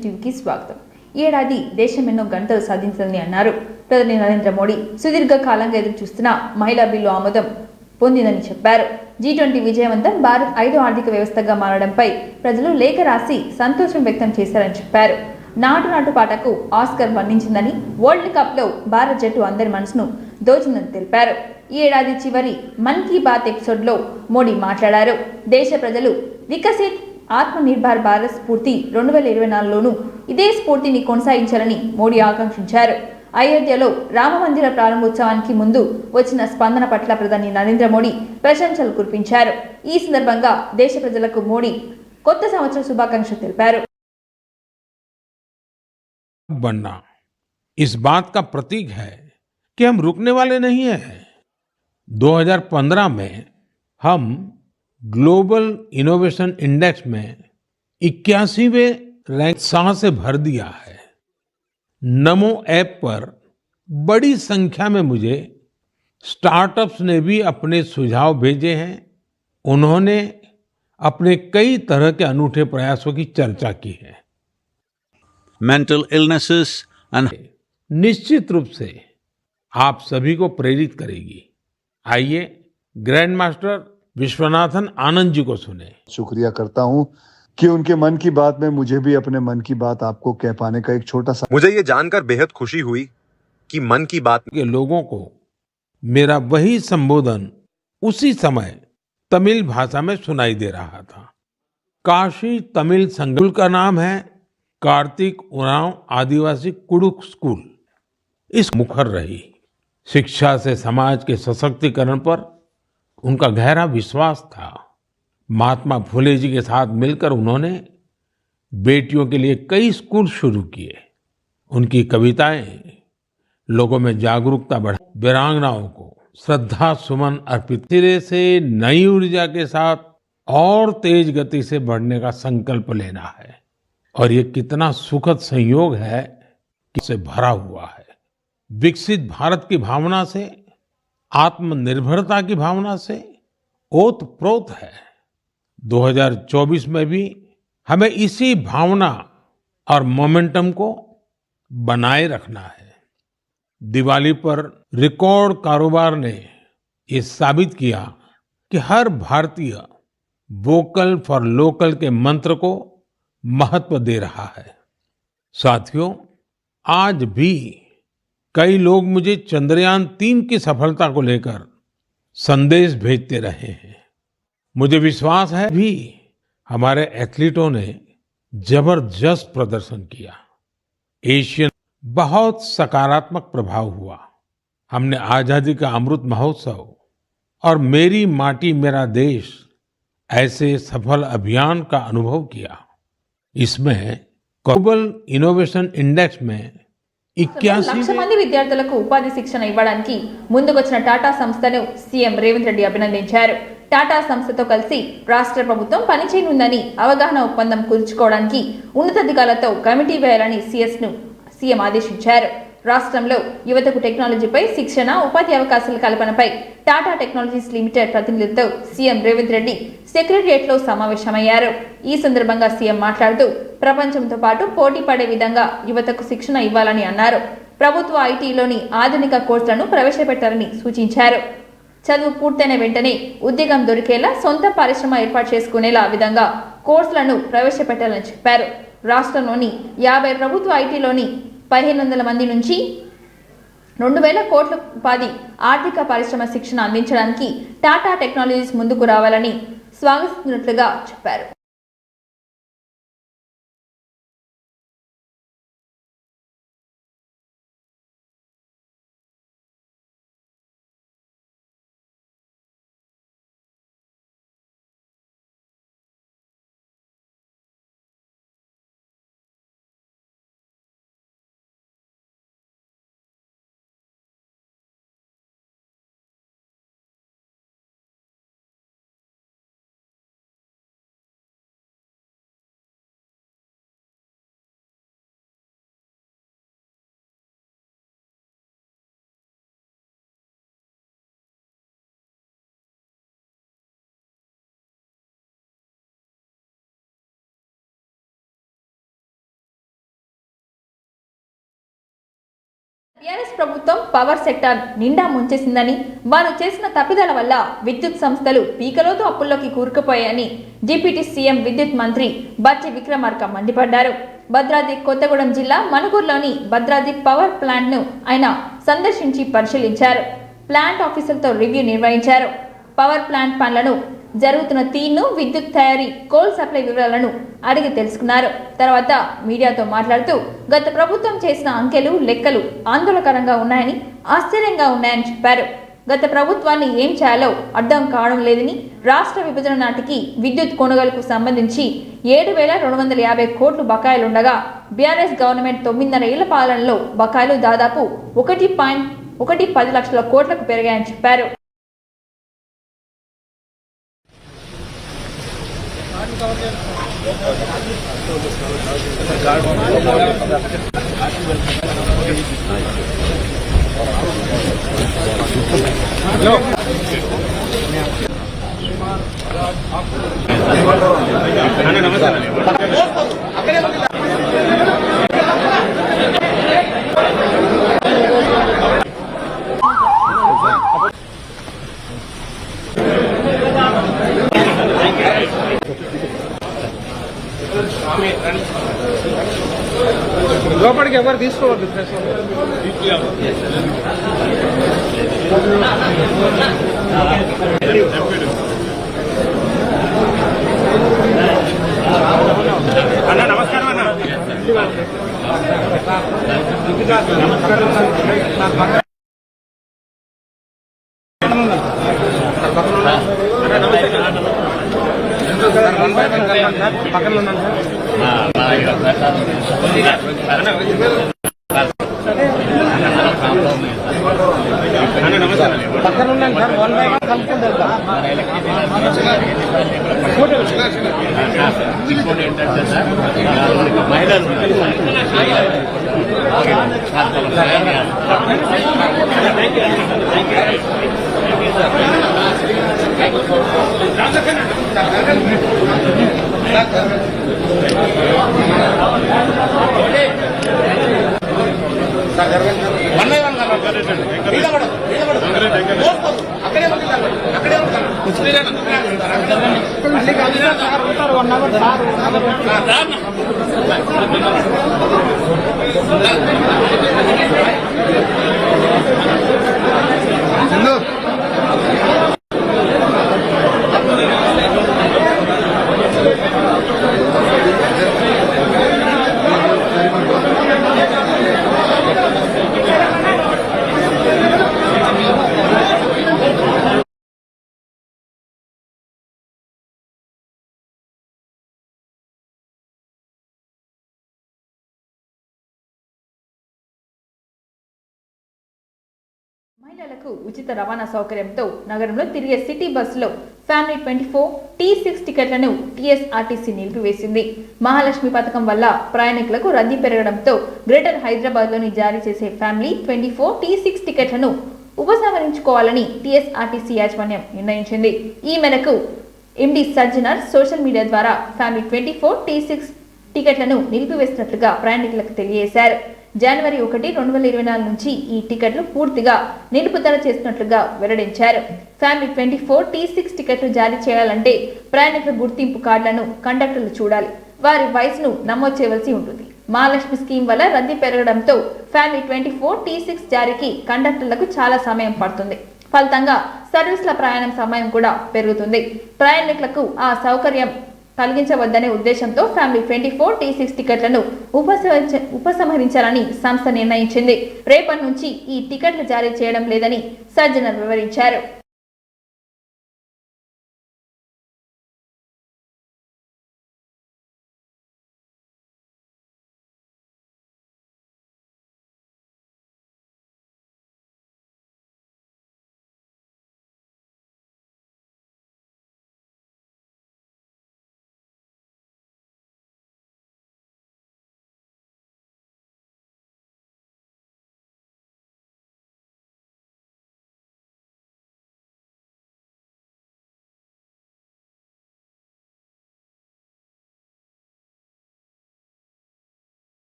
Nation టీవీకి స్వాగతం. ఈ ఏడాది దేశం ఎన్నో గంటలు సాధించాలని అన్నారు. ప్రధాని నరేంద్ర మోడీ సుదీర్ఘ కాలంగా ఎదురు చూస్తున్న మహిళా బిల్లు ఆమోదం పొందిందని చెప్పారు. G20 విజయవంతం భారత్ 5వ ఆర్థిక వ్యవస్థగా మారడంపై ప్రజలు లేఖ రాసి సంతోషం వ్యక్తం చేశారని చెప్పారు. నాటు పాటకు ఆస్కర్ వర్ణించిందని, వరల్డ్ కప్ లో భారత్ జట్టు అందరి మనసును దోచిందని తెలిపారు. ఈ ఏడాది చివరి మన్ కీ బాత్ ఎపిసోడ్ లో మోడీ మాట్లాడారు. దేశ ప్రజలు వికసిత్ ఆత్మనిర్భర్ భారత్ స్ఫూర్తి 2024లోనూ ఇదే స్ఫూర్తిని కొనసాగించాలని మోడీ ఆకాంక్షించారు. అయోధ్యలో రామ మందిర ప్రారంభోత్సవానికి ముందు వచ్చిన స్పందన పట్ల ప్రధాని నరేంద్ర మోడీ ప్రశంసలు కురిపించారు. ఈ సందర్భంగా దేశ ప్రజలకు మోడీ కొత్త సంవత్సర శుభాకాంక్షలు తెలిపారు. बनना इस बात का प्रतीक है कि हम रुकने वाले नहीं हैं। 2015 में हम ग्लोबल इनोवेशन इंडेक्स में 81वें रैंक से भर दिया है। नमो ऐप पर बड़ी संख्या में मुझे स्टार्टअप्स ने भी अपने सुझाव भेजे हैं। उन्होंने अपने कई तरह के अनूठे प्रयासों की चर्चा की है। mental illnesses and निश्चित रूप से आप सभी को प्रेरित करेगी। आइए ग्रैंड मास्टर विश्वनाथन आनंद जी को सुने। शुक्रिया करता हूं कि उनके मन की बात में मुझे भी अपने मन की बात आपको कह पाने का एक छोटा सा। मुझे ये जानकर बेहद खुशी हुई कि मन की बात के लोगों को मेरा वही संबोधन उसी समय तमिल भाषा में सुनाई दे रहा था। काशी तमिल संकुल का नाम है कार्तिक उरांव आदिवासी कुडुख स्कूल। इस मुखर रही शिक्षा से समाज के सशक्तिकरण पर उनका गहरा विश्वास था। महात्मा फुले जी के साथ मिलकर उन्होंने बेटियों के लिए कई स्कूल शुरू किए। उनकी कविताएं लोगों में जागरूकता बढ़ा, वीरांगनाओं को श्रद्धा सुमन अर्पित, सिरे से नई ऊर्जा के साथ और तेज गति से बढ़ने का संकल्प लेना है। और ये कितना सुखद संयोग है कि से भरा हुआ है। विकसित भारत की भावना से, आत्मनिर्भरता की भावना से ओतप्रोत है। 2024 में भी हमें इसी भावना और मोमेंटम को बनाए रखना है। दिवाली पर रिकॉर्ड कारोबार ने ये साबित किया कि हर भारतीय वोकल फॉर लोकल के मंत्र को महत्व दे रहा है। साथियों, आज भी कई लोग मुझे चंद्रयान-3 की सफलता को लेकर संदेश भेजते रहे हैं। मुझे विश्वास है भी हमारे एथलीटों ने जबरदस्त प्रदर्शन किया। एशियन बहुत सकारात्मक प्रभाव हुआ। हमने आजादी का अमृत महोत्सव और मेरी माटी मेरा देश ऐसे सफल अभियान का अनुभव किया। इसमें ग्लोबल इनोवेशन इंडेक्स में 81 లక్ష మంది విద్యార్థులకు ఉపాధి శిక్షణ ఇవ్వడానికి ముందుకొచ్చిన టాటా సంస్థను సీఎం రేవంత్ రెడ్డి అభినందించారు. టాటా సంస్థతో కలిసి రాష్ట్ర ప్రభుత్వం పనిచేయనుందని, అవగాహన ఒప్పందం కుదుర్చుకోవడానికి ఉన్నతాధికారులతో కమిటీ వేయాలని సీఎం ఆదేశించారు. రాష్ట్రంలో యువతకు టెక్నాలజీపై శిక్షణ, ఉపాధి అవకాశాల కల్పనపై టాటా టెక్నాలజీస్ లిమిటెడ్ ప్రతినిధులతో సీఎం రేవంత్ రెడ్డి సెక్రటరియట్లో సమావేశమయ్యారు. ఈ సందర్భంగా సీఎం మాట్లాడుతూ ప్రపంచంతో పాటు పోటీ పడే విధంగా యువతకు శిక్షణ ఇవ్వాలని అన్నారు. ప్రభుత్వ ఐటీలోని ఆధునిక కోర్సులను ప్రవేశపెట్టాలని సూచించారు. చదువు పూర్తయిన వెంటనే ఉద్యోగం దొరికేలా సొంత పరిశ్రమ ఏర్పాటు చేసుకునేలా విధంగా కోర్సులను ప్రవేశపెట్టాలని చెప్పారు. రాష్ట్రంలోని 50 ప్రభుత్వ ఐటీలోని 1500 మంది నుంచి 2000 కోట్ల ఉపాధి ఆర్థిక పరిశ్రమ శిక్షణ అందించడానికి టాటా టెక్నాలజీస్ ముందుకు రావాలని స్వాగతిస్తున్నట్లుగా చెప్పారు. టీఆర్ఎస్ ప్రభుత్వం పవర్ సెక్టార్ నిండా ముంచేసిందని, వారు చేసిన తప్పిదాల వల్ల విద్యుత్ సంస్థలు పీకలోతు అప్పుల్లోకి కూరుకుపోయాయని డిప్యూటీ సీఎం విద్యుత్ మంత్రి బట్టి విక్రమార్క మండిపడ్డారు. భద్రాద్రి కొత్తగూడెం జిల్లా మనుగూరులోని భద్రాద్రి పవర్ ప్లాంట్ ను ఆయన సందర్శించి పరిశీలించారు. ప్లాంట్ ఆఫీసర్లతో రివ్యూ నిర్వహించారు. పవర్ ప్లాంట్ పనులను జరుగుతున్న తీరును, విద్యుత్ తయారీ, కోల్ సప్లై వివరాలను అడిగి తెలుసుకున్నారు. తర్వాత మీడియాతో మాట్లాడుతూ గత ప్రభుత్వం చేసిన అంకెలు, లెక్కలు ఆందోళనకరంగా ఉన్నాయని, ఆశ్చర్యంగా ఉన్నాయని చెప్పారు. గత ప్రభుత్వాన్ని ఏం చేయాలో అర్థం కావడం లేదని, రాష్ట్ర విభజన నాటికి విద్యుత్ కొనుగోలుకు సంబంధించి 7,250 కోట్లు బకాయిలుండగా బీఆర్ఎస్ గవర్నమెంట్ 9.5 ఏళ్ల పాలనలో బకాయిలు దాదాపు 1.10 లక్షల కోట్లకు పెరిగాయని చెప్పారు. లోపలికి ఎవరు తీసుకోవద్దు ప్రెస్ అన్న నమస్కారం అన్న పక్కన ఉన్నాను సార్. పక్కన ఉన్నాను సార్. 1 by 1 కలుపుకుంటారు. ఉంటారు 1 అవర్ మహిళలకు ఉచిత రవాణా సౌకర్యంతో నగరంలో తిరిగే సిటీ బస్సులో ఫ్యామిలీ 24 T6 టికెట్లను టీఎస్ఆర్టీసీ నిలిపివేసింది. మహాలక్ష్మి పథకం వల్ల ప్రయాణికులకు రద్దీ పెరగడంతో గ్రేటర్ హైదరాబాద్లోని జారీ చేసే ఫ్యామిలీ 24 T6 టికెట్లను ఉపసంహరించుకోవాలని టీఎస్ఆర్టీసీ యాజమాన్యం నిర్ణయించింది. ఈ మేరకు ఎండీ సజ్జనర్ సోషల్ మీడియా ద్వారా ఫ్యామిలీ 24 T6 టికెట్లను నిలిపివేసినట్లుగా ప్రయాణికులకు తెలియజేశారు. జనవరి 1, 2024 నుంచి ఈ టికెట్లు పూర్తిగా నిలుపుదల చేస్తున్నట్లుగా వెల్లడించారు. ఫ్యామిలీ 24 T6 టికెట్లు జారీ చేయాలంటే ప్రయాణికుల గుర్తింపు కార్డులను కండక్టర్లు చూడాలి. వారి వయసును నమోదు చేయవలసి ఉంటుంది. మహాలక్ష్మి స్కీమ్ వల్ల రద్దీ పెరగడంతో ఫ్యామిలీ 24 T6 జారీకి కండక్టర్లకు చాలా సమయం పడుతుంది. ఫలితంగా సర్వీసుల ప్రయాణం సమయం కూడా పెరుగుతుంది. ప్రయాణికులకు ఆ సౌకర్యం కలిగించవద్దనే ఉద్దేశంతో ఫ్యామిలీ 24 T6 టికెట్లను ఉపసంహరించాలని సంస్థ నిర్ణయించింది. రేపటి నుంచి ఈ టికెట్లు జారీ చేయడం లేదని సజ్జనర్ వివరించారు.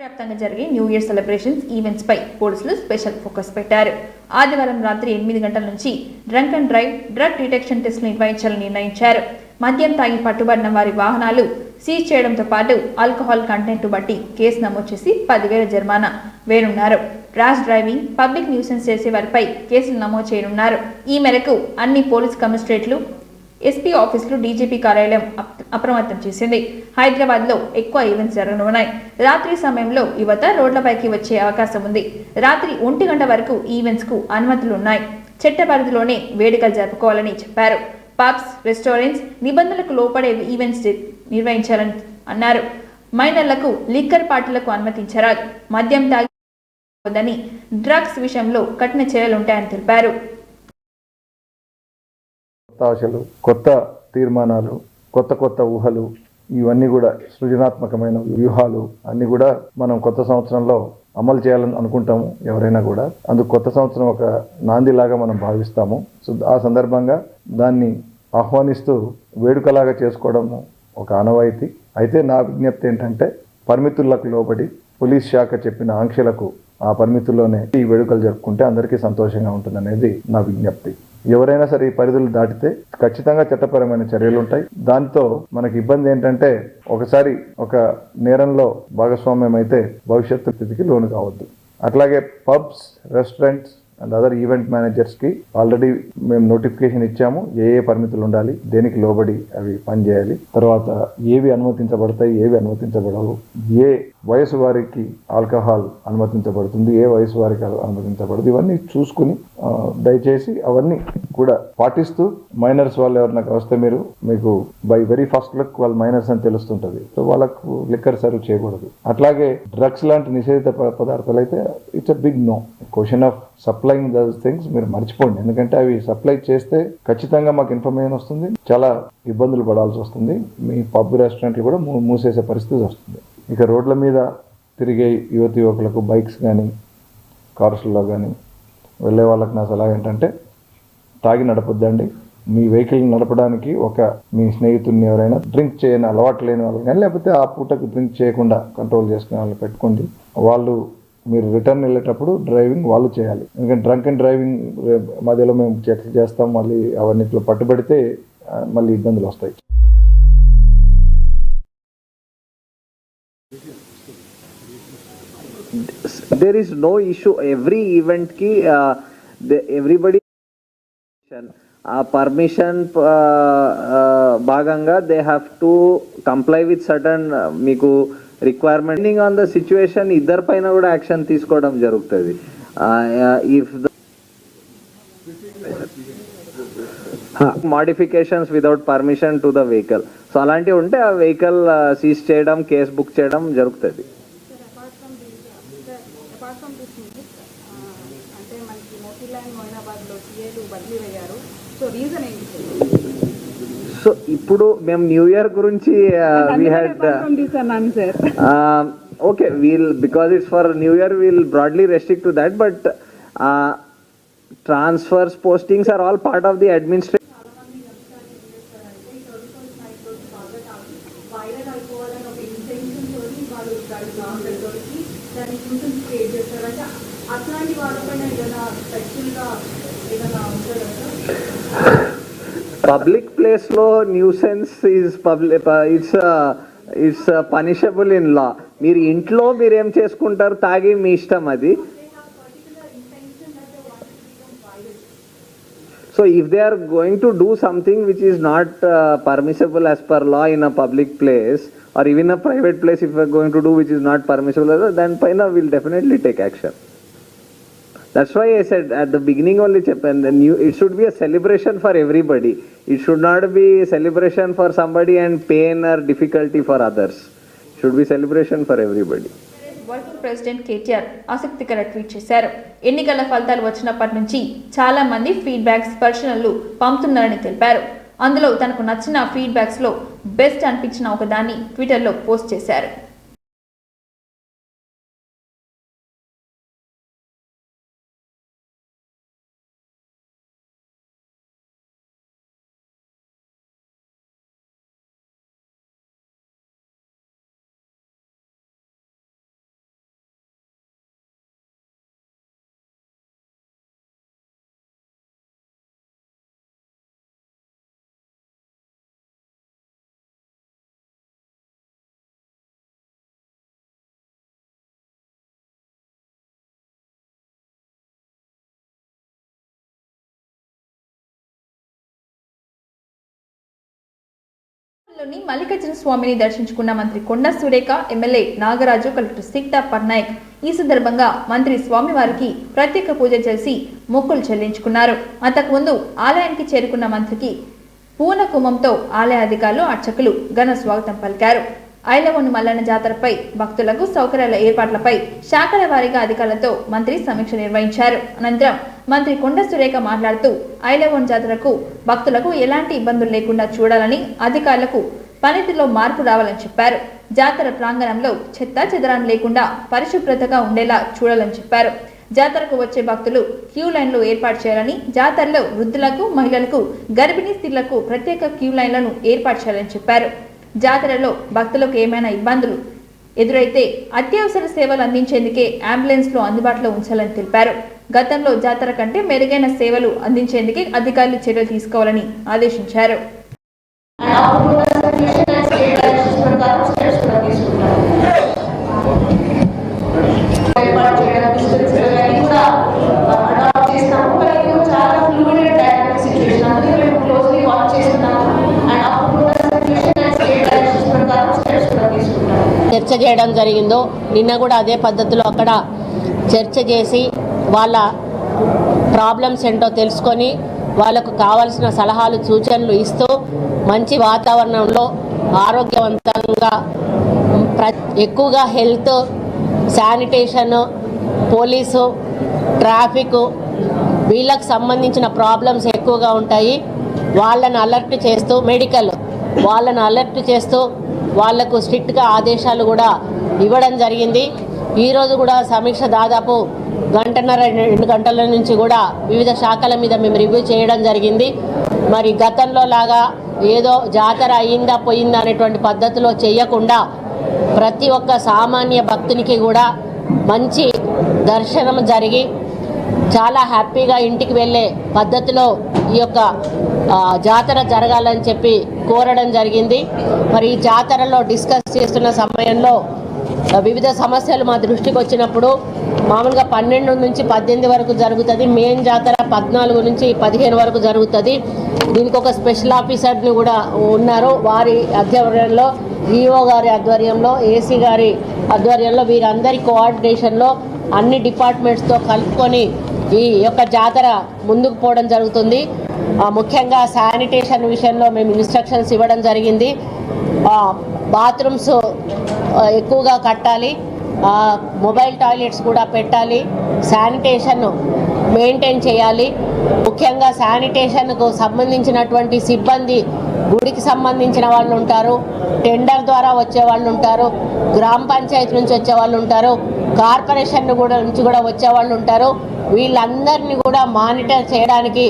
వ్యాప్తంగా జరిగే న్యూ ఇయర్ సెలబ్రేషన్స్ ఈవెంట్స్ పై పోలీసులు స్పెషల్ ఫోకస్ పెట్టారు. ఆదివారం రాత్రి 8 గంటల నుంచి drunk and drive drug detection టెస్టులు నిర్వహించాలని నిర్ణయించారు. మద్యం తాగి పట్టుబడిన వారి వాహనాలు సీజ్ చేయడంతో పాటు ఆల్కహాల్ కంటెంట్ బట్టి కేసు నమోదు చేసి 10,000 జరిమానా వేయనున్నారు. ర్యాష్ డ్రైవింగ్, పబ్లిక్ న్యూసెన్స్ చేసే వారిపై కేసులు నమోదు చేయనున్నారు. ఈ మేరకు అన్ని పోలీస్ కమిషనరేట్లు, ఎస్పీ ఆఫీసులు, డీజీపీ కార్యాలయం అప్రమత్తం చేసింది. హైదరాబాద్ లో ఎక్కువ ఈవెంట్స్ జరగనున్నాయి. రాత్రి సమయంలో యువత రోడ్లపైకి వచ్చే అవకాశం ఉంది. రాత్రి 1 గంట వరకు ఈవెంట్స్ కు అనుమతులు ఉన్నాయి. చట్ట పరిధిలోనే వేడుకలు జరుపుకోవాలని చెప్పారు. పబ్స్, రెస్టారెంట్స్ నిబంధనలకు లోపడే ఈవెంట్స్ నిర్వహించాలని అన్నారు. మైనర్లకు లిక్కర్ పార్టీలకు అనుమతించరాదు. మద్యం తాగి డ్రగ్స్ విషయంలో కఠిన చర్యలుంటాయని తెలిపారు. ఆశలు, కొత్త తీర్మానాలు, కొత్త ఊహలు, ఇవన్నీ కూడా సృజనాత్మకమైన వ్యూహాలు అన్ని కూడా మనం కొత్త సంవత్సరంలో అమలు చేయాలని అనుకుంటాము. ఎవరైనా కూడా అందుకు కొత్త సంవత్సరం ఒక నాందిలాగా మనం భావిస్తాము. సో ఆ సందర్భంగా దాన్ని ఆహ్వానిస్తూ వేడుకలాగా చేసుకోవడము ఒక ఆనవాయితీ. అయితే నా విజ్ఞప్తి ఏంటంటే పరిమితులకు లోబడి పోలీస్ శాఖ చెప్పిన ఆంక్షలకు ఆ పరిమితుల్లోనే ఈ వేడుకలు జరుపుకుంటే అందరికీ సంతోషంగా ఉంటుందనేది నా విజ్ఞప్తి. ఎవరైనా సరే ఈ పరిధులు దాటితే ఖచ్చితంగా చట్టపరమైన చర్యలు ఉంటాయి. దాంతో మనకి ఇబ్బంది ఏంటంటే ఒకసారి ఒక నేరంలో భాగస్వామ్యం అయితే భవిష్యత్తు స్థితికి లోను కావద్దు. అట్లాగే pubs, restaurants and other event మేనేజర్స్కి ఆల్రెడీ మేము నోటిఫికేషన్ ఇచ్చాము. ఏ పరిమితులు ఉండాలి, దేనికి లోబడి అవి పనిచేయాలి, తర్వాత ఏవి అనుమతించబడతాయి, ఏవి అనుమతించబడవు, ఏ వయసు వారికి ఆల్కహాల్ అనుమతించబడుతుంది, ఏ వయసు వారికి అనుమతించబడదు, ఇవన్నీ చూసుకుని దయచేసి అవన్నీ కూడా పాటిస్తూ మైనర్స్ వాళ్ళు ఎవరైనా వస్తే మీకు బై వెరీ ఫస్ట్ లుక్ వాళ్ళు మైనర్స్ అని తెలుస్తుంటది. సో వాళ్ళకు లిక్కర్ సర్వ్ చేయకూడదు. అట్లాగే డ్రగ్స్ లాంటి నిషేధిత పదార్థాలు అయితే it's a big no. Question of supplying those things మీరు మర్చిపోండి. ఎందుకంటే అవి సప్లై చేస్తే ఖచ్చితంగా మాకు ఇన్ఫర్మేషన్ వస్తుంది, చాలా ఇబ్బందులు పడాల్సి వస్తుంది. మీ పబ్, రెస్టారెంట్లు కూడా మూసేసే పరిస్థితి వస్తుంది. ఇక రోడ్ల మీద తిరిగే యువకులకు బైక్స్ కానీ కార్స్లో కానీ వెళ్ళే వాళ్ళకి నా సలహా ఏంటంటే తాగి నడపొద్దండి. మీ వెహికల్ నడపడానికి మీ స్నేహితుడిని ఎవరైనా డ్రింక్ చేయని అలవాటు లేని వాళ్ళు కానీ లేకపోతే ఆ పూటకు డ్రింక్ చేయకుండా కంట్రోల్ చేసుకునే వాళ్ళు పెట్టుకోండి. మీరు రిటర్న్ వెళ్ళేటప్పుడు డ్రైవింగ్ వాళ్ళు చేయాలి. ఎందుకంటే డ్రంక్ అండ్ డ్రైవింగ్ మధ్యలో మేము చెక్ చేస్తాం, మళ్ళీ అవన్నిట్లో పట్టుబడితే మళ్ళీ ఇబ్బందులు వస్తాయి. There is no issue. Every event ki everybody permission bhaganga they have to comply with certain meeku requirement. Depending on the situation ఇద్దరు పైన కూడా యాక్షన్ తీసుకోవడం జరుగుతుంది. If the modifications without permission to the vehicle, so అలాంటివి ఉంటే ఆ vehicle seize చేయడం, case book చేయడం జరుగుతుంది. సో ఇప్పుడు మేము న్యూ ఇయర్ గురించి okay because it's for new year we'll broadly restrict to that, but transfers, postings are all part of the administration. Public place లో nuisance is its punishable in law. మీరు ఇంట్లో మీరేం చేసుకుంటారు తాగి మీ ఇష్టం అది. So if they are going to do something which is not permissible as per law in a public place or even a private place, if you're going to do which is not permissible, దానిపైన will definitely take action. That's why I said at the beginning only, it should be a celebration for everybody. It should not be celebration for somebody and pain or difficulty for others. It should be celebration for everybody. Working president KTR ఆసక్తికర tweet చేశారు. ఎన్నికల ఫలితాలు వచ్చినప్పటి నుంచి చాలా మంది feedbacks, స్పర్శనలు పంపుతున్నారని తెలిపారు. అందులో తనకు నచ్చిన ఫీడ్బ్యాక్స్ లో బెస్ట్ అనిపించిన ఒకదాన్ని ట్విట్టర్లో పోస్ట్ చేశారు. లోని మల్లికార్జున స్వామిని దర్శించుకున్న మంత్రి కొండా సురేఖ, ఎమ్మెల్యే నాగరాజు, కలెక్టర్ సిక్తా పట్నాయక్ ఈ సందర్భంగా మంత్రి స్వామివారికి ప్రత్యేక పూజ చేసి మొక్కులు చెల్లించుకున్నారు. అంతకుముందు ఆలయానికి చేరుకున్న మంత్రికి పూర్ణ కుంభంతో ఆలయ అధికారులు, అర్చకులు ఘన స్వాగతం పలికారు. ఐలవోని మల్లన్న జాతరపై భక్తులకు సౌకర్యాల ఏర్పాట్లపై శాఖల వారీగా అధికారులతో మంత్రి సమీక్ష నిర్వహించారు. అనంతరం మంత్రి కొండా సురేఖ మాట్లాడుతూ ఐలవోని జాతరకు భక్తులకు ఎలాంటి ఇబ్బందులు లేకుండా చూడాలని, అధికారులకు పనితీరులో మార్పు రావాలని చెప్పారు. జాతర ప్రాంగణంలో చెత్త చెదరం లేకుండా పరిశుభ్రతగా ఉండేలా చూడాలని చెప్పారు. జాతరకు వచ్చే భక్తులు క్యూ లైన్లు ఏర్పాటు చేయాలని, జాతరలో వృద్ధులకు, మహిళలకు, గర్భిణీ స్త్రీలకు ప్రత్యేక క్యూ లైన్లను ఏర్పాటు చేయాలని చెప్పారు. జాతరలో భక్తులకు ఏమైనా ఇబ్బందులు ఎదురైతే అత్యవసర సేవలు అందించేందుకే అంబులెన్స్లు అందుబాటులో ఉంచాలని తెలిపారు. గతంలో జాతర కంటే మెరుగైన సేవలు అందించేందుకే అధికారులు చర్యలు తీసుకోవాలని ఆదేశించారు. చర్చ చేయడం జరిగిందో నిన్న కూడా అదే పద్ధతిలో అక్కడ చర్చ చేసి వాళ్ళ ప్రాబ్లమ్స్ ఏంటో తెలుసుకొని వాళ్ళకు కావాల్సిన సలహాలు, సూచనలు ఇస్తూ మంచి వాతావరణంలో ఆరోగ్యవంతంగా ఎక్కువగా హెల్త్, శానిటేషన్, పోలీసు, ట్రాఫిక్ వీళ్ళకు సంబంధించిన ప్రాబ్లమ్స్ ఎక్కువగా ఉంటాయి. వాళ్ళని అలర్ట్ చేస్తూ, మెడికల్ వాళ్ళని అలర్ట్ చేస్తూ వాళ్లకు స్ట్రిక్ట్గా ఆదేశాలు కూడా ఇవ్వడం జరిగింది. ఈరోజు కూడా సమీక్ష దాదాపు 1.5-2 గంటల నుంచి కూడా వివిధ శాఖల మీద మేము రివ్యూ చేయడం జరిగింది. మరి గతంలో లాగా ఏదో జాతర అయిందా పోయిందా అనేటువంటి పద్ధతిలో చేయకుండా ప్రతి ఒక్క సామాన్య భక్తునికి కూడా మంచి దర్శనం జరిగి చాలా హ్యాపీగా ఇంటికి వెళ్ళే పద్ధతిలో ఈ యొక్క జాతర జరగాలని చెప్పి కోరడం జరిగింది. మరి ఈ జాతరలో డిస్కస్ చేస్తున్న సమయంలో వివిధ సమస్యలు మా దృష్టికి వచ్చినప్పుడు మామూలుగా 12 నుంచి 18 వరకు జరుగుతుంది. మెయిన్ జాతర 14 నుంచి 15 వరకు జరుగుతుంది. దీనికి ఒక స్పెషల్ ఆఫీసర్ని కూడా ఉన్నారు. వారి ఆధ్వర్యంలో, ఈఓ గారి ఆధ్వర్యంలో, ఏసీ గారి ఆధ్వర్యంలో వీరందరి కోఆర్డినేషన్లో అన్ని డిపార్ట్మెంట్స్తో కలుపుకొని ఈ యొక్క జాతర ముందుకు పోవడం జరుగుతుంది. ముఖ్యంగా శానిటేషన్ విషయంలో మేము ఇన్స్ట్రక్షన్స్ ఇవ్వడం జరిగింది. బాత్రూమ్స్ ఎక్కువగా కట్టాలి, మొబైల్ టాయిలెట్స్ కూడా పెట్టాలి, శానిటేషన్ మెయింటైన్ చేయాలి. ముఖ్యంగా శానిటేషన్కు సంబంధించినటువంటి సిబ్బంది గుడికి సంబంధించిన వాళ్ళు ఉంటారు, టెండర్ ద్వారా వచ్చే వాళ్ళు ఉంటారు, గ్రామ పంచాయతీ నుంచి వచ్చే వాళ్ళు ఉంటారు, కార్పొరేషన్ నుంచి కూడా వచ్చే వాళ్ళు ఉంటారు. వీళ్ళందరినీ కూడా మానిటర్ చేయడానికి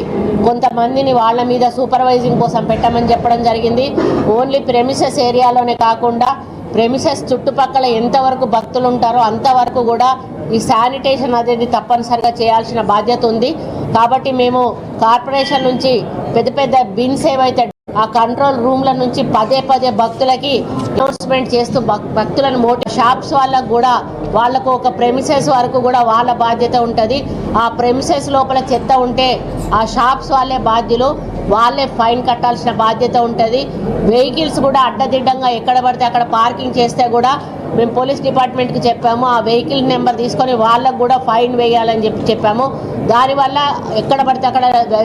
కొంతమందిని వాళ్ళ మీద సూపర్వైజింగ్ కోసం పెట్టమని చెప్పడం జరిగింది. ఓన్లీ ప్రెమిసెస్ ఏరియాలోనే కాకుండా ప్రెమిసెస్ చుట్టుపక్కల ఎంతవరకు భక్తులు ఉంటారో అంతవరకు కూడా ఈ శానిటేషన్ అనేది తప్పనిసరిగా చేయాల్సిన బాధ్యత ఉంది. కాబట్టి మేము కార్పొరేషన్ నుంచి పెద్ద పెద్ద బిన్స్ ఏవైతే ఆ కంట్రోల్ రూమ్ల నుంచి పదే భక్తులకి అనౌన్స్మెంట్ చేస్తూ భక్తులను షాప్స్ వాళ్ళకు కూడా వాళ్ళకు ఒక ప్రెమిసెస్ వరకు కూడా వాళ్ళ బాధ్యత ఉంటుంది. ఆ ప్రెమిసెస్ లోపల చెత్త ఉంటే ఆ షాప్స్ వాళ్ళే బాధ్యులు, వాళ్ళే ఫైన్ కట్టాల్సిన బాధ్యత ఉంటుంది. వెహికల్స్ కూడా అడ్డదిడ్డంగా ఎక్కడ పడితే అక్కడ పార్కింగ్ చేస్తే కూడా మేము పోలీస్ డిపార్ట్మెంట్కి చెప్పాము. ఆ వెహికల్ నెంబర్ తీసుకొని వాళ్ళకు కూడా ఫైన్ వేయాలని చెప్పాము. దానివల్ల ఎక్కడ పడితే అక్కడ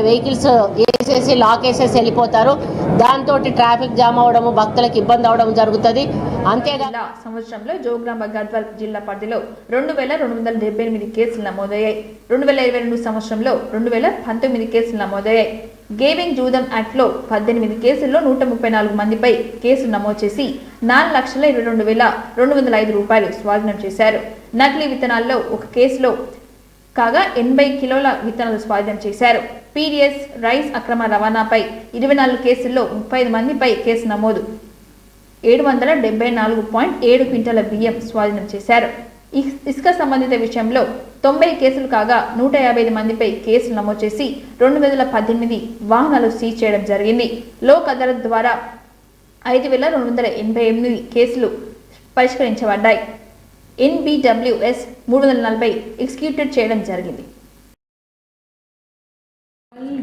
వెహికల్స్ వేసేసి లాక్ వేసేసి వెళ్ళిపోతారు. దాంతో ట్రాఫిక్ జామ్ అవడము, భక్తులకు ఇబ్బంది అవడం జరుగుతుంది. అంతేగాక సంవత్సరంలో జోగులాంబ గద్వాల్ జిల్లా పరిధిలో 2278 కేసులు నమోదయ్యాయి. 2022 సంవత్సరంలో 2019 కేసులు నమోదయ్యాయి. గేమింగ్ జూదం యాక్ట్లో 18 కేసుల్లో 134 మందిపై కేసులు నమోదు చేసి 4,22,205 రూపాయలు స్వాధీనం చేశారు. నకిలీ విత్తనాల్లో ఒక కేసులో కాగా 80 కిలోల విత్తనాలు స్వాధీనం చేశారు. పీడిఎస్ రైస్ అక్రమ రవాణాపై 24 కేసుల్లో 35 మందిపై కేసు నమోదు. 774.7 క్వింటాల బియ్యం స్వాధీనం చేశారు. ఇసుక సంబంధిత విషయంలో 90 కేసులు కాగా 155 మందిపై కేసులు నమోదు చేసి 2018 వాహనాలు సీజ్ చేయడం జరిగింది. లోక్ అదాలత్ ద్వారా 5,288 కేసులు పరిష్కరించబడ్డాయి. NBWS 340 ఎగ్జిక్యూటెడ్ చేయడం జరిగింది.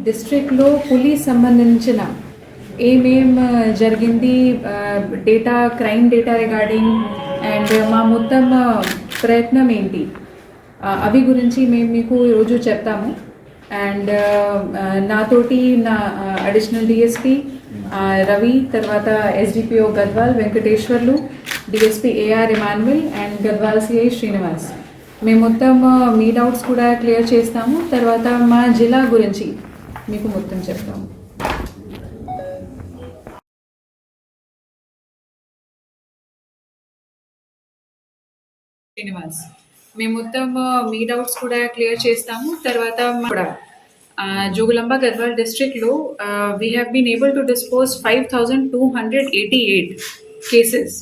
డిస్ట్రిక్ట్లో పులి సంబంధించిన ఏమేం జరిగింది, data, crime data regarding and మా మొత్తం ప్రయత్నం ఏంటి, అవి గురించి మేము మీకు ఈరోజు చెప్తాము. అండ్ నాతోటి నా అడిషనల్ డిఎస్పీ రవి, తర్వాత SDPO Gadwal Venkateswarlu, DSP AR Emmanuel and Gadwal CI Srinivas. మేము మొత్తం మీ డౌట్స్ కూడా క్లియర్ చేస్తాము. తర్వాత మా జిల్లా గురించి మీకు మొత్తం చెప్తాము. శ్రీనివాస్, మేము మొత్తం మీ డౌట్స్ కూడా క్లియర్ చేస్తాము. తర్వాత కూడా జోగులాంబ గద్వాల్ డిస్ట్రిక్ట్లో we have been able to dispose 5,288 cases.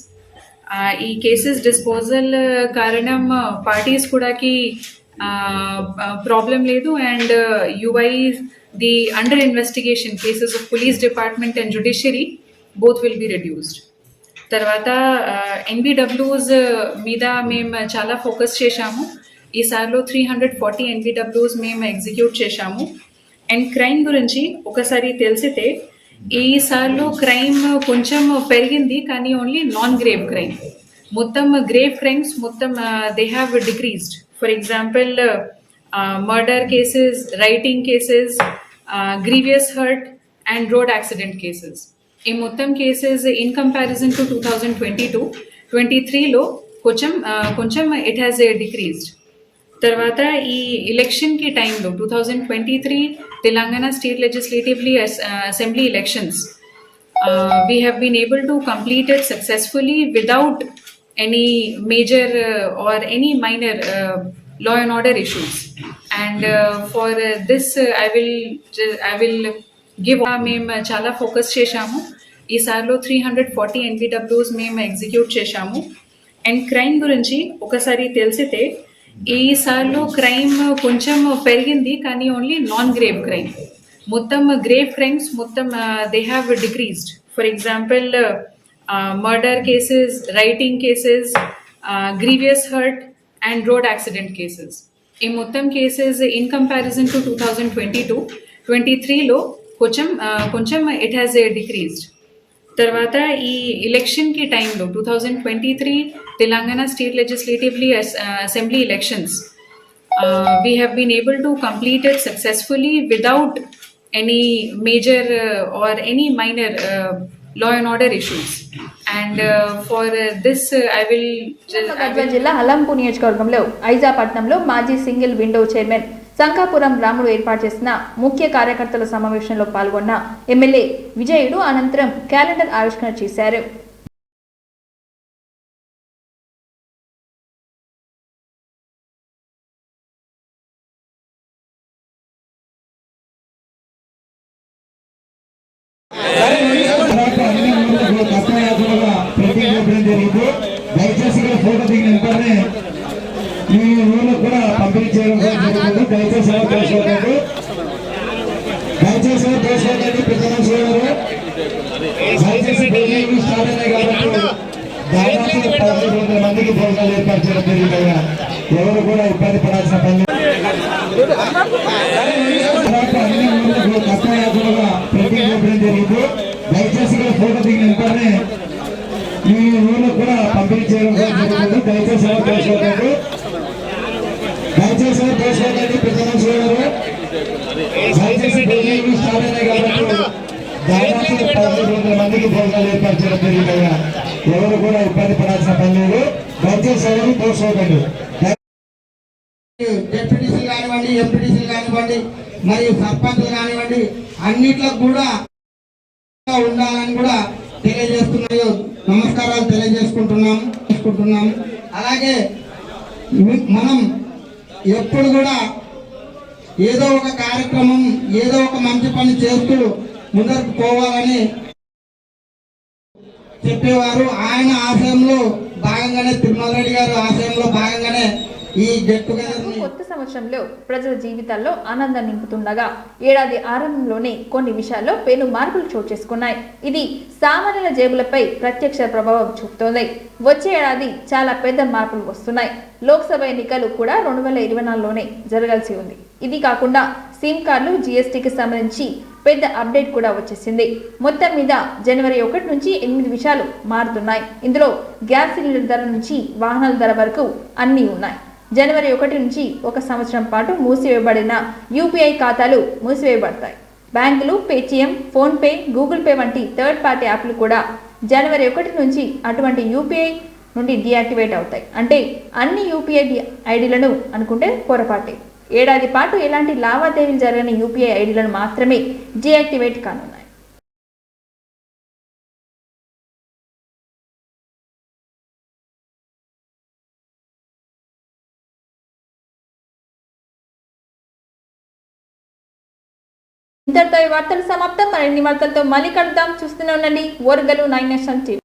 ఈ కేసెస్ డిస్పోజల్ కారణం పార్టీస్ కూడాకి ప్రాబ్లం లేదు. And UI the under investigation cases of police department and judiciary both will be reduced. తర్వాత ఎన్బిడబ్ల్యూస్ మీద మేము చాలా ఫోకస్ చేశాము. ఈసారిలో 340 ఎన్బిడబ్ల్యూస్ మేము ఎగ్జిక్యూట్ చేశాము. అండ్ క్రైమ్ గురించి ఒకసారి తెలిసితే ఈసారిలో క్రైమ్ కొంచెం పెరిగింది, కానీ ఓన్లీ నాన్ గ్రేవ్ క్రైమ్. మొత్తం గ్రేవ్ క్రైమ్స్ మొత్తం they have decreased. For example murder cases, rioting cases, grievous hurt and road accident cases. ఈ మొత్తం కేసెస్ ఇన్ కంపారిజన్ టు 2022-23లో కొంచెం ఇట్ హ్యాస్ డిక్రీజ్డ్. తర్వాత ఈ ఎలక్షన్కి టైంలో 2023 Telangana state legislatively assembly elections we have been able to complete it successfully without any major or any minor law and order issues. And for this I will give మేము చాలా focus చేశాము. ఈసారిలో 340 NBWs మేము execute చేశాము. And crime గురించి ఒకసారి తెలిసితే ఈసారిలో క్రైమ్ కొంచెం పెరిగింది, కానీ ఓన్లీ నాన్ గ్రేవ్ క్రైమ్. మొత్తం గ్రేవ్ క్రైమ్స్ మొత్తం they have decreased. For example murder cases, rioting cases, grievous hurt and road accident cases. ఈ మొత్తం కేసెస్ ఇన్ కంపారిజన్ టు 2022-23లో కొంచెం ఇట్ హ్యాస్ డిక్రీజ్డ్. తర్వాత ఈ ఎలక్షన్కి టైంలో 2023 Telangana state legislatively assembly elections we have been able to complete it successfully without any major or any minor law and order issues. And for this I will Gadwal జిల్లా అలంపూర్ నియోజకవర్గంలో ఐజాపట్నంలో మాజీ single window chairman శంకాపురం రాముడు ఏర్పాటు చేసిన ముఖ్య కార్యకర్తల సమావేశంలో పాల్గొన్న ఎమ్మెల్యే విజయుడు అనంతరం క్యాలెండర్ ఆవిష్కరణ చేశారు. దయచేసి ఫోటో దిగిన వెంటనే మీ ఊళ్ళో కూడా పంపిణీ చేయడం జరుగుతుంది. దయచేసి చేసుకోకండి, దయచేసి చేసుకోకండి. పెద్దలు చూడరు, దయచేసి స్టార్ట్ అయినాయి కాబట్టి దాదాపు 1500 మందికి భోజనాలు ఏర్పాటు చేయడం జరిగింది. ఎవరు కూడా ఇబ్బంది పడాల్సిన పని అన్ని ఊళ్ళో కష్టయాత్రలుగా ప్రతి చూపడం జరిగింది. దయచేసి ఫోటో దిగిన వెంటనే మీ ఊళ్ళో కూడా పంపిణీ చేయడం జరుగుతుంది. దయచేసి చేసుకోకండి, దయచేసి చేసుకోకండి. పెద్దలు చూడరు, దయచేసి స్టార్ట్ అయినాయి కాబట్టి దాదాపు 1500 మందికి భోజనాలు ఏర్పాటు చేయడం జరిగింది. ఎవరు కూడా ఇబ్బంది పడాల్సిన పని లేదు. దయచేసి ఎవరు తోసుకోకండి. డిప్యూటీసీలు కానివ్వండి, ఎంపీటీసీలు కానివ్వండి, మరియు సర్పంచ్లు కానివ్వండి, అన్నిట్లో కూడా ఉండాలని కూడా తెలియజేస్తున్నాయో నమస్కారాలు తెలియజేసుకుంటున్నాం. అలాగే మనం ఎప్పుడు కూడా ఏదో ఒక కార్యక్రమం, ఏదో ఒక మంచి పని చేస్తూ ముందరకు పోవాలని చెప్పేవారు. ఆయన ఆశయంలో భాగంగానే, తిరుమల రెడ్డి గారు ఆశయంలో భాగంగానే ఈ గెట్ టుగెదర్ కొత్త సంవత్సరంలో ప్రజల జీవితాల్లో ఆనందం నింపుతుండగా ఏడాది ఆరంభంలోనే కొన్ని విషయాల్లో పెను మార్పులు చోటు చేసుకున్నాయి. ఇది సామాన్యుల జేబులపై ప్రత్యక్ష ప్రభావం చూపుతోంది. వచ్చే ఏడాది చాలా పెద్ద మార్పులు వస్తున్నాయి. లోక్సభ ఎన్నికలు కూడా 2024లోనే జరగాల్సి ఉంది. ఇది కాకుండా సిమ్ కార్డులు, జీఎస్టీకి సంబంధించి పెద్ద అప్డేట్ కూడా వచ్చేసింది. మొత్తం మీద జనవరి 1 నుంచి 8 విషయాలు మారుతున్నాయి. ఇందులో గ్యాస్ సిలిండర్ ధర నుంచి వాహనాల ధర వరకు అన్నీ ఉన్నాయి. జనవరి 1 నుంచి ఒక సంవత్సరం పాటు మూసివేయబడిన యూపీఐ ఖాతాలు మూసివేయబడతాయి. బ్యాంకులు, పేటీఎం, ఫోన్పే, గూగుల్ పే వంటి థర్డ్ పార్టీ యాప్లు కూడా జనవరి 1 నుంచి అటువంటి యూపీఐ నుండి డియాక్టివేట్ అవుతాయి. అంటే అన్ని యూపీఐ ఐడీలను అనుకుంటే పొరపాటే. ఏడాది పాటు ఎలాంటి లావాదేవీలు జరగని యూపీఐ ఐడీలను మాత్రమే డియాక్టివేట్ కానున్నాయి. ఇంతటితో ఈ వార్తలు సమాప్తం. మరిన్ని వార్తలతో మళ్ళీ కలుద్దాం. చూస్తూనే ఉండండి ఓర్గలు 9 నేషన్ టీవీ.